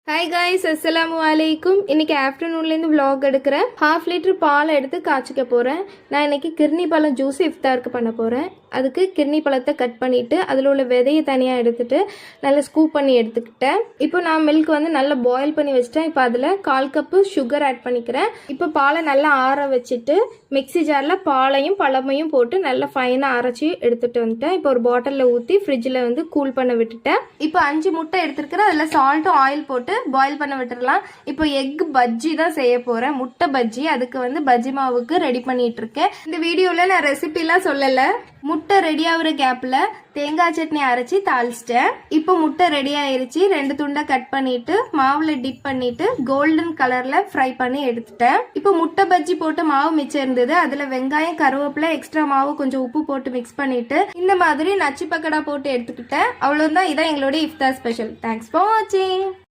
Hi guys, அஸ்ஸலாமு அலைக்கும். இன்னைக்கு ஆஃப்டர்நூன்லேருந்து vlog எடுக்கிறேன். 1/2 லிட்டர் பால் எடுத்து காய்ச்சிக்க போகிறேன். நான் இன்னைக்கு கிர்னி பழம் ஜூஸ் இஃப்தாருக்கு பண்ண போகிறேன். அதுக்கு கிர்னி பழத்தை கட் பண்ணிவிட்டு அதில் உள்ள விதையை தனியாக எடுத்துட்டு நல்லா ஸ்கூப் பண்ணி எடுத்துக்கிட்டேன். இப்போ நான் மில்க் வந்து நல்லா பாயில் பண்ணி வச்சிட்டேன். இப்போ அதில் 1/4 கப்பு சுகர் ஆட் பண்ணிக்கிறேன். இப்போ பாலை நல்லா ஆற வச்சுட்டு மிக்ஸி ஜாரில் பாலையும் பழமையும் போட்டு நல்லா ஃபைனாக அரைச்சி எடுத்துகிட்டு வந்துட்டேன். இப்போ ஒரு பாட்டிலில் ஊற்றி ஃப்ரிட்ஜில் வந்து கூல் பண்ண விட்டுட்டேன். இப்போ 5 முட்டை எடுத்துருக்கிறேன். அதில் சால்ட்டும் ஆயில் போட்டு பாயில் பண்ண விட்டுறலாம். இப்போ எக் பஜ்ஜி தான் செய்ய போறேன், முட்டை பஜ்ஜி. அதுக்கு வந்து பஜ்ஜி மாவுக்கு ரெடி பண்ணிட்டு இருக்கேன். இந்த வீடியோல நான் ரெசிபிலாம் சொல்லல. முட்டை ரெடி ஆகுற கேப்ல தேங்காய் சட்னி அரைச்சி தாளிச்சிட்டேன். இப்போ முட்டை ரெடி ஆயிருச்சு. 2 துண்டை கட் பண்ணிட்டு மாவுல டிப் பண்ணிட்டு கோல்டன் கலர்ல ஃப்ரை பண்ணி எடுத்துட்டேன். இப்போ முட்டை பஜ்ஜி போட்டு மாவு மிச்சம் இருந்தது. அதுல வெங்காயம், கருவேப்பிலை, எக்ஸ்ட்ரா மாவு, கொஞ்சம் உப்பு போட்டு மிக்ஸ் பண்ணிட்டு இந்த மாதிரி நச்சு பக்கடா போட்டு எடுத்துக்கிட்டேன். அவ்வளவுதான். இதான் எங்களுடைய இஃப்தார் ஸ்பெஷல். தேங்க்ஸ் ஃபார் வாட்சிங்.